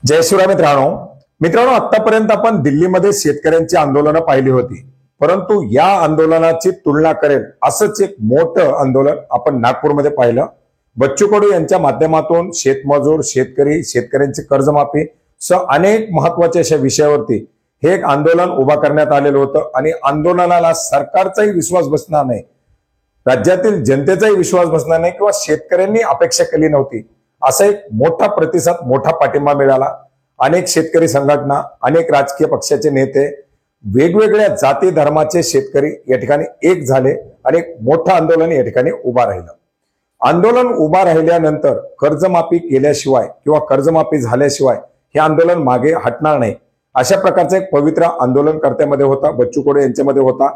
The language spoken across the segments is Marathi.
जय शिवराय मित्रांनो. मित्रांनो, आतापर्यंत आपण दिल्लीमध्ये शेतकऱ्यांची आंदोलनं पाहिली होती, परंतु या आंदोलनाची तुलना करेल असंच एक मोठं आंदोलन आपण नागपूरमध्ये पाहिलं. बच्चू कडू यांच्या माध्यमातून शेतमजूर, शेतकरी, शेतकऱ्यांची कर्जमाफी सह अनेक महत्वाच्या अशा विषयावरती हे एक आंदोलन उभा करण्यात आलेलं होतं आणि आंदोलनाला सरकारचाही विश्वास बसणार नाही, राज्यातील जनतेचाही विश्वास बसणार नाही किंवा शेतकऱ्यांनी अपेक्षा केली नव्हती असा एक मोठा प्रतिसाद, मोठा पाठिंबा मिळाला. अनेक शेतकरी संघटना, अनेक राजकीय पक्षाचे नेते, वेगवेगळ्या जाती धर्माचे शेतकरी या ठिकाणी एक झाले आणि एक मोठं आंदोलन या ठिकाणी उभा राहिलं. आंदोलन उभा राहिल्यानंतर कर्जमाफी केल्याशिवाय किंवा कर्जमाफी झाल्याशिवाय हे आंदोलन मागे हटणार नाही अशा प्रकारचं एक पवित्र आंदोलनकर्त्यामध्ये होता, बच्चू कडू यांच्यामध्ये होता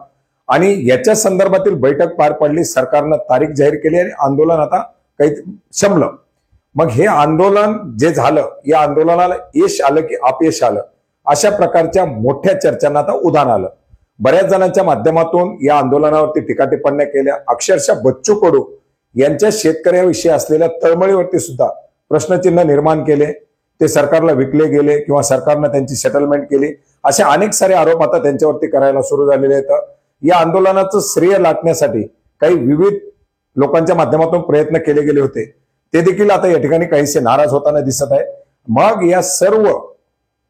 आणि याच्या संदर्भातील बैठक पार पडली. सरकारनं तारीख जाहीर केली आणि आंदोलन आता काही शमलं. मग हे आंदोलन जे झालं, या आंदोलनाला यश आलं की अपयश आलं अशा प्रकारच्या मोठ्या चर्चांना आता उधाण आलं. बऱ्याच जणांच्या माध्यमातून या आंदोलनावरती टीका टिप्पण्या केल्या. अक्षरशः बच्चू कडू यांच्या शेतकऱ्याविषयी असलेल्या तळमळीवरती सुद्धा प्रश्नचिन्ह निर्माण केले. ते सरकारला विकले गेले किंवा सरकारनं त्यांची सेटलमेंट केली, असे अनेक सारे आरोप आता त्यांच्यावरती करायला सुरू झालेले आहेत. या आंदोलनाचं श्रेय लाटण्यासाठी काही विविध लोकांच्या माध्यमातून प्रयत्न केले गेले होते, ते देखील आता या ठिकाणी काहीसे नाराज होताना दिसत आहे. मग या सर्व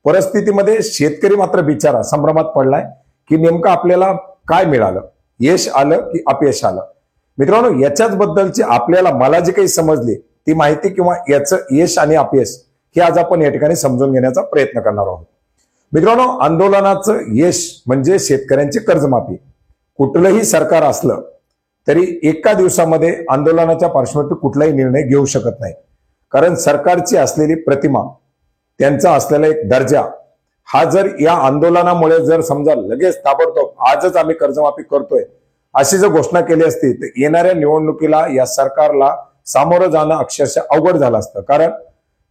परिस्थितीमध्ये शेतकरी मात्र बिचारा संभ्रमात पडलाय की नेमकं आपल्याला काय मिळालं, यश आलं की अपयश आलं. मित्रांनो, याच्याच बद्दलची आपल्याला मला जी काही समजली ती माहिती किंवा याचं यश आणि अपयश हे आज आपण या ठिकाणी समजून घेण्याचा प्रयत्न करणार आहोत. मित्रांनो, आंदोलनाचं यश म्हणजे शेतकऱ्यांची कर्जमाफी. कुठलंही सरकार असलं तरी एका दिवसामध्ये आंदोलनाच्या पार्श्वभूमीवर कुठलाही निर्णय घेऊ शकत नाही, कारण सरकारची असलेली प्रतिमा, त्यांचा असलेला एक दर्जा हा जर या आंदोलनामुळे जर समजा लगेच ताबडतोब आजच आम्ही कर्जमाफी करतोय अशी जर घोषणा केली असती तर येणाऱ्या निवडणुकीला या सरकारला सामोरं जाणं अक्षरशः अवघड झालं असतं. कारण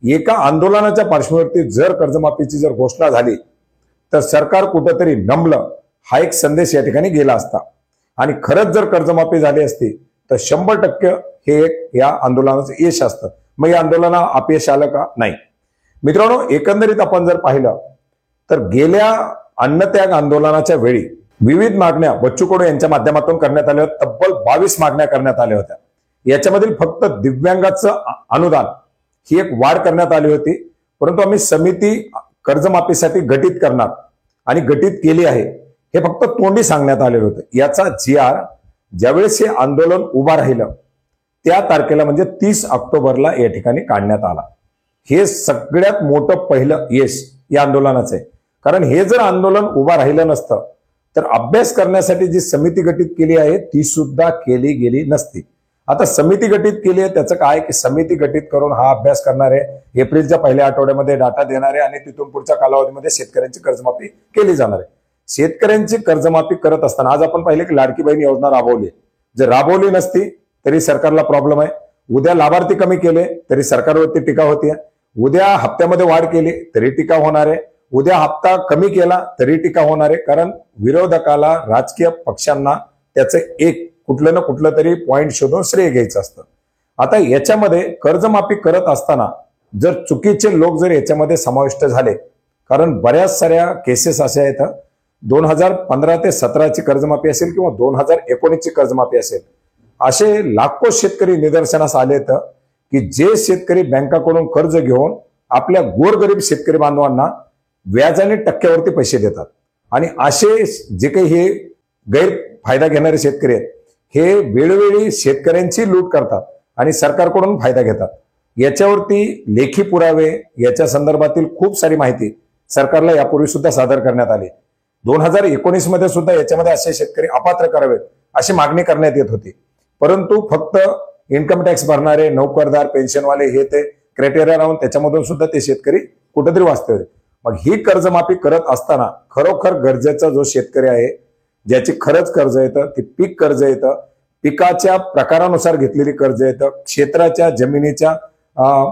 एका आंदोलनाच्या पार्श्वभूमीवरती जर कर्जमाफीची जर घोषणा झाली तर सरकार कुठंतरी नमलं हा एक संदेश या ठिकाणी गेला असता आणि खरंच जर कर्जमाफी झाली असती तर 100% हे एक या आंदोलनाचं यश असतं. मग या आंदोलनाला अपयश आलं का? नाही. मित्रांनो, एकंदरीत आपण जर पाहिलं तर गेल्या अन्नत्याग आंदोलनाच्या वेळी विविध मागण्या बच्चू कडू यांच्या माध्यमातून करण्यात आल्या होत्या. तब्बल 22 मागण्या करण्यात आल्या होत्या. याच्यामधील फक्त दिव्यांगाचं अनुदान ही एक वाढ करण्यात आली होती, परंतु आम्ही समिती कर्जमाफीसाठी गठीत करणार आणि गठीत केली आहे हे फक्त तोंडी सांगण्यात आलेलं होतं. याचा GR ज्यावेळेस हे आंदोलन उभा राहिलं त्या तारखेला म्हणजे 30 ऑक्टोबरला या ठिकाणी काढण्यात आला. हे सगळ्यात मोठं पहिलं यश या आंदोलनाचं आहे. कारण हे जर आंदोलन उभा राहिलं नसतं तर अभ्यास करण्यासाठी जी समिती गठीत केली आहे ती सुद्धा केली गेली नसती. आता समिती गठीत केली आहे त्याचं काय की समिती गठीत करून हा अभ्यास करणार आहे, एप्रिलच्या पहिल्या आठवड्यामध्ये डाटा देणार आहे आणि तिथून पुढच्या कालावधीमध्ये शेतकऱ्यांची कर्जमाफी केली जाणार आहे. शेतकऱ्यांची कर्जमाफी करत असताना आज आपण पाहिले की लाडकी बहीण योजना राबवली. जर राबवली नसती तरी सरकारला प्रॉब्लेम आहे. उद्या लाभार्थी कमी केले तरी सरकारवरती टीका होती. उद्या हप्त्यामध्ये वाढ केली तरी टीका होणार आहे. उद्या हप्ता कमी केला तरी टीका होणार आहे. कारण विरोधकाला, राजकीय पक्षांना त्याचं एक कुठलं ना कुठलं तरी पॉइंट शोधून श्रेय घ्यायचं असतं. आता याच्यामध्ये कर्जमाफी करत असताना जर चुकीचे लोक जर याच्यामध्ये समाविष्ट झाले, कारण बऱ्याच साऱ्या केसेस अशा आहेत, 2015 ते 17ची कर्जमाफी असेल किंवा 2019ची कर्जमाफी असेल, असे लाखो शेतकरी निदर्शनास आलेत की जे शेतकरी बँकाकडून कर्ज घेऊन आपल्या गोरगरीब शेतकरी बांधवांना व्याजाने टक्क्यावरती पैसे देतात आणि असे जे काही हे गैरफायदा घेणारे शेतकरी आहेत हे वेळोवेळी शेतकऱ्यांची लूट करतात आणि सरकारकडून फायदा घेतात. याच्यावरती लेखी पुरावे, याच्या संदर्भातील खूप सारी माहिती सरकारला यापूर्वी सुद्धा सादर करण्यात आली. 2019 मध्ये सुद्धा याच्यामध्ये असे शेतकरी अपात्र करावेत अशी मागणी करण्यात येत होती, परंतु फक्त इन्कम टॅक्स भरणारे, नोकरदार, पेन्शनवाले हे ते क्रायटेरिया राहून त्याच्यामधून सुद्धा ते शेतकरी कुठेतरी वाचते होते. मग ही कर्जमाफी करत असताना खरोखर गरजेचा जो शेतकरी आहे, ज्याची खरंच कर्ज येतं, ती पीक कर्ज येतं, पिकाच्या प्रकारानुसार घेतलेली कर्ज येतं, क्षेत्राच्या जमिनीच्या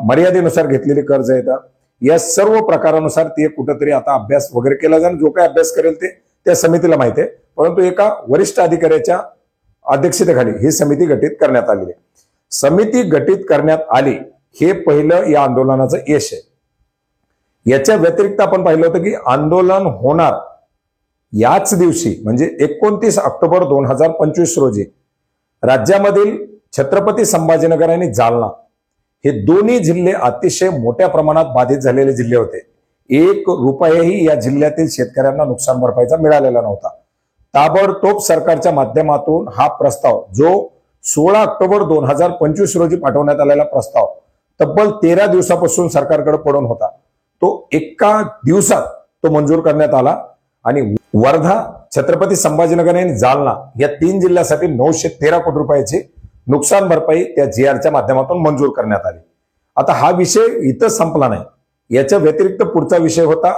मर्यादेनुसार घेतलेली कर्ज येतं, या सर्व प्रकारानुसार ती कुठेतरी आता अभ्यास वगैरे केला जाणार. जो काही अभ्यास करेल ते त्या समितीला माहिती आहे, परंतु एका वरिष्ठ अधिकाऱ्याच्या अध्यक्षतेखाली ही समिती गठीत करण्यात आलेली आहे. समिती गठीत करण्यात आली हे पहिलं या आंदोलनाचं यश आहे. याच्या व्यतिरिक्त आपण पाहिलं होतं की आंदोलन होणार याच दिवशी म्हणजे 29 ऑक्टोबर 2025 रोजी राज्यामधील छत्रपती संभाजीनगर आणि जालना हे दोन्ही जिल्हे अतिशय मोठ्या प्रमाणात बाधित झालेले जिल्हे होते. 1 रुपयाही या जिल्ह्यातील शेतकऱ्यांना नुकसान भरपाईचा मिळालेला नव्हता. ताबडतोब सरकारच्या माध्यमातून हा प्रस्ताव जो 16 ऑक्टोबर 2025 रोजी पाठवण्यात आलेला प्रस्ताव तब्बल 13 दिवसापासून सरकारकडे पडून होता, तो एका दिवसात तो मंजूर करण्यात आला आणि वर्धा, छत्रपती संभाजीनगर आणि जालना या 3 जिल्ह्यासाठी 913 कोटी रुपयाची नुकसान भरपाई त्या जीआरच्या माध्यमातून मंजूर करण्यात आली. आता हा विषय इथं संपला नाही. याच्या व्यतिरिक्त पुढचा विषय होता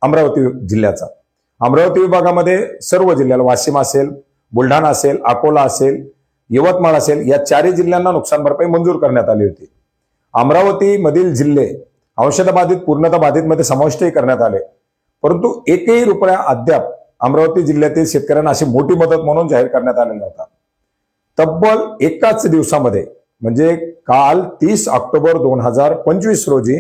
अमरावती जिल्ह्याचा. अमरावती विभागामध्ये सर्व जिल्ह्याला वाशिम असेल, बुलढाणा असेल, अकोला असेल, यवतमाळ असेल या 4 जिल्ह्यांना नुकसान भरपाई मंजूर करण्यात आली होती. अमरावती मधील जिल्हे अंशतः बाधित, पूर्णतः बाधित मध्ये समाविष्टही करण्यात आले, परंतु एकही रुपया अद्याप अमरावती जिल्ह्यातील शेतकऱ्यांना अशी मोठी मदत म्हणून जाहीर करण्यात आलेला होता. तब्बल एकाच दिवसामध्ये म्हणजे काल 30 ऑक्टोबर 2025 रोजी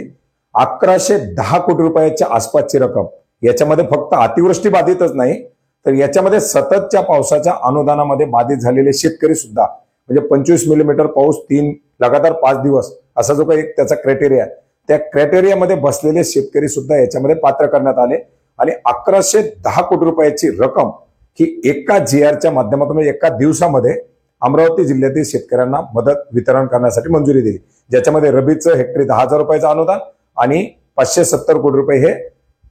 1110 कोटी रुपयाच्या आसपासची रक्कम, याच्यामध्ये फक्त अतिवृष्टी बाधितच नाही तर याच्यामध्ये सततच्या पावसाच्या अनुदानामध्ये बाधित झालेले शेतकरी सुद्धा, म्हणजे 25 मिलीमीटर पाऊस 3 लगातार 5 दिवस असा जो काही त्याचा क्रायटेरिया आहे, त्या क्रायटेरियामध्ये बसलेले शेतकरी सुद्धा याच्यामध्ये पात्र करण्यात आले आणि 1110 कोटी रुपयाची रक्कम ही एका जीआरच्या माध्यमातून एका दिवसामध्ये अमरावती जिल्ह्यातील शेतकऱ्यांना मदत वितरण करण्यासाठी मंजुरी दिली, ज्याच्यामध्ये रबीचं हेक्टरी 10,000 रुपयाचं अनुदान आणि 570 कोटी रुपये हे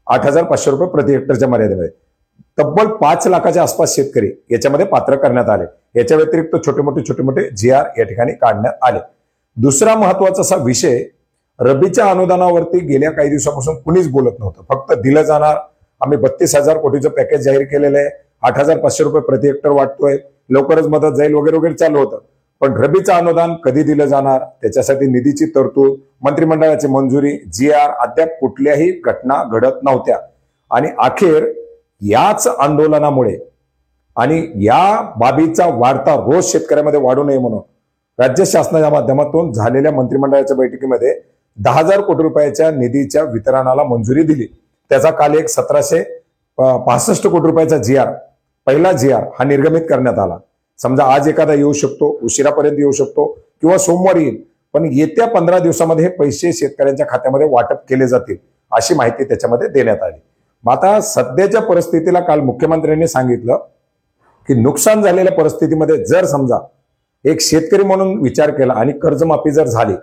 8,500 रुपये प्रति हेक्टरच्या मर्यादेमध्ये तब्बल 5 लाखाच्या आसपास शेतकरी याच्यामध्ये पात्र करण्यात आले. याच्या व्यतिरिक्त छोटे मोठे जीआर या ठिकाणी काढण्यात आले. दुसरा महत्वाचा असा विषय, रबीच्या अनुदानावरती गेल्या काही दिवसापासून कुणीच बोलत नव्हतं. फक्त दिलं जाणार, आम्ही 32,000 कोटीचं पॅकेज जाहीर केलेलं आहे, 8,500 रुपये प्रति हेक्टर वाटतोय, लवकरच मदत जाईल वगैरे वगैरे चालू होतं. पण रबीचं अनुदान कधी दिलं जाणार, त्याच्यासाठी निधीची तरतूद, मंत्रिमंडळाची मंजुरी, जीआर अद्याप कुठल्याही घटना घडत नव्हत्या. आणि अखेर याच आंदोलनामुळे आणि या बाबीचा वाढता रोष शेतकऱ्यांमध्ये वाढू नये म्हणून राज्य शासनाच्या माध्यमातून झालेल्या मंत्रिमंडळाच्या बैठकीमध्ये 10,000 कोटी रुपयाच्या निधीच्या वितरणाला मंजुरी दिली. त्याचा काल एक 1765 कोटी रुपयाचा जीआर, पहिला जीआर हा निर्गमित करण्यात आला. समजा आज एखादा येऊ शकतो, उशिरापर्यंत येऊ शकतो किंवा सोमवारी येईल, पण येत्या 15 दिवसामध्ये हे पैसे शेतकऱ्यांच्या खात्यामध्ये वाटप केले जातील अशी माहिती त्याच्यामध्ये देण्यात आली. आता सध्याच्या परिस्थितीला काल मुख्यमंत्र्यांनी सांगितलं की नुकसान झालेल्या परिस्थितीमध्ये जर समजा एक शेतकरी म्हणून विचार केला आणि कर्जमाफी जर झाली,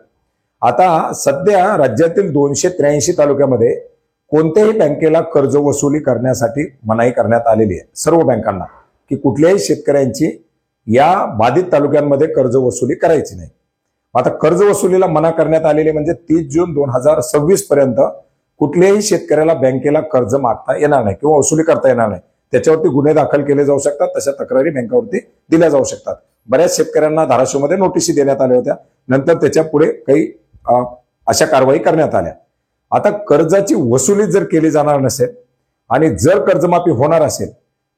आता सध्या राज्यातील 283 तालुक्यामध्ये कोणत्याही बँकेला कर्ज वसुली करण्यासाठी मनाई करण्यात आलेली आहे, सर्व बँकांना, की कुठल्याही शेतकऱ्यांची या बाधित तालुक्यांमध्ये कर्ज वसुली करायची नाही. आता कर्ज वसुलीला मना करण्यात आलेली म्हणजे 30 जून 2026 पर्यंत कुठल्याही शेतकऱ्याला बँकेला कर्ज मागता येणार नाही किंवा वसुली करता येणार नाही. त्याच्यावरती गुन्हे दाखल केले जाऊ शकतात, तशा तक्रारी बँकावरती दिल्या जाऊ शकतात. बऱ्याच शेतकऱ्यांना धाराशिवमध्ये नोटीसी देण्यात आल्या होत्या, नंतर त्याच्या पुढे काही अशा कारवाई करण्यात आल्या. आता कर्जाची वसुली जर केली जाणार नसेल आणि जर कर्जमाफी होणार असेल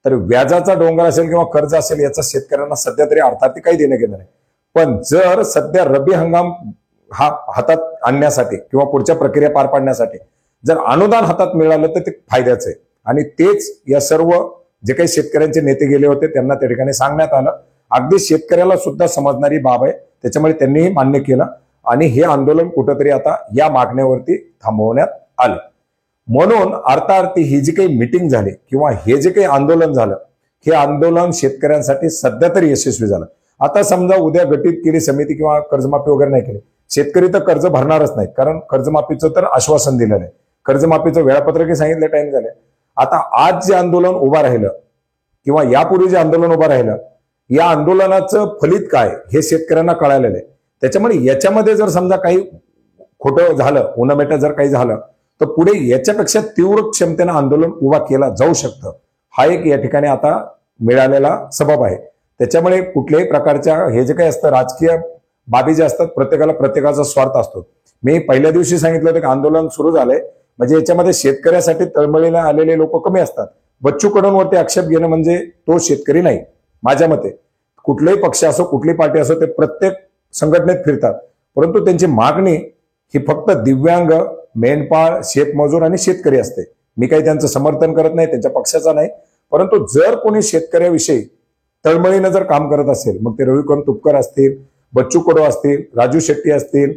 तर व्याजाचा डोंगर असेल किंवा कर्ज असेल याचा शेतकऱ्यांना सध्या तरी अर्थात काही देणं घेणं नाही. पण जर सध्या रब्बी हंगाम हा हातात आणण्यासाठी किंवा पुढच्या प्रक्रिया पार पाडण्यासाठी जर अनुदान हातात मिळालं तर ते फायद्याचं आहे. आणि तेच या सर्व जे काही शेतकऱ्यांचे नेते गेले होते त्यांना त्या ठिकाणी सांगण्यात आलं. अगदी शेतकऱ्याला सुद्धा समजणारी बाब आहे, त्याच्यामुळे त्यांनीही मान्य केलं आणि हे आंदोलन कुठंतरी आता या मागण्यावरती थांबवण्यात आलं. म्हणून अर्थार्थी ही जी काही मिटिंग झाली किंवा हे जे काही आंदोलन झालं, हे आंदोलन शेतकऱ्यांसाठी सध्या तरी यशस्वी झालं. आता समजा उद्या गटीत केली समिती किंवा कर्जमाफी वगैरे नाही केली, शेतकरी तर कर्ज भरणारच नाहीत, कारण कर्जमाफीचं तर आश्वासन दिलं नाही, कर्जमाफीचं वेळापत्रकही सांगितलं, टाइम झाले. आता आज जे आंदोलन उभं राहिलं किंवा यापूर्वी जे आंदोलन उभं राहिलं, या आंदोलनाचं फलित काय हे शेतकऱ्यांना कळालेलं आहे. त्याच्यामुळे याच्यामध्ये जर समजा काही खोटं झालं, उन्हामेटा जर काही झालं तर पुढे याच्यापेक्षा तीव्र क्षमतेनं आंदोलन उभा केला जाऊ शकतं. हा एक या ठिकाणी आता मिळालेला सबब आहे. त्याच्यामुळे कुठल्याही प्रकारच्या हे जे काही असतं राजकीय बाबी जे असतात, प्रत्येकाचा स्वार्थ असतो. मी पहिल्या दिवशी सांगितलं होतं की आंदोलन सुरू झालंय म्हणजे याच्यामध्ये शेतकऱ्यासाठी तळमळीला आलेले लोक कमी असतात. बच्चू कडूंवरती आक्षेप घेणं म्हणजे तो शेतकरी नाही. माझ्या मते कुठलाही पक्ष असो, कुठली पार्टी असो, ते प्रत्येक संघटनेत फिरतात, परंतु त्यांची मागणी ही फक्त दिव्यांग, मेंढपाळ, शेतमजूर आणि शेतकरी असते. मी काही त्यांचं समर्थन करत नाही, त्यांच्या पक्षाचा नाही, परंतु जर कोणी शेतकऱ्याविषयी तळमळीनं जर काम करत असेल, मग ते रविकांत तुपकर असतील, बच्चू कडू असतील, राजू शेट्टी असतील,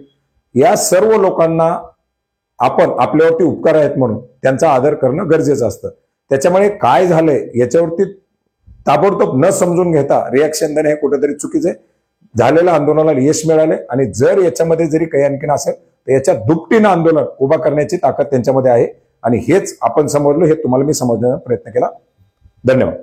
या सर्व लोकांना आपण आपल्यावरती उपकार आहेत म्हणून त्यांचा आदर करणं गरजेचं असतं. त्याच्यामुळे काय झालंय याच्यावरती ताबडतोब न समजून घेता रिॲक्शन देणे हे कुठेतरी चुकीचं आहे. झालेल्या आंदोलनाला यश मिळाले आणि जर याच्यामध्ये जरी काही आणखीन असेल तर याच्या दुपटीनं आंदोलन उभा करण्याची ताकद त्यांच्यामध्ये आहे आणि हेच आपण समजलो, हे तुम्हाला मी समजण्याचा प्रयत्न केला. धन्यवाद.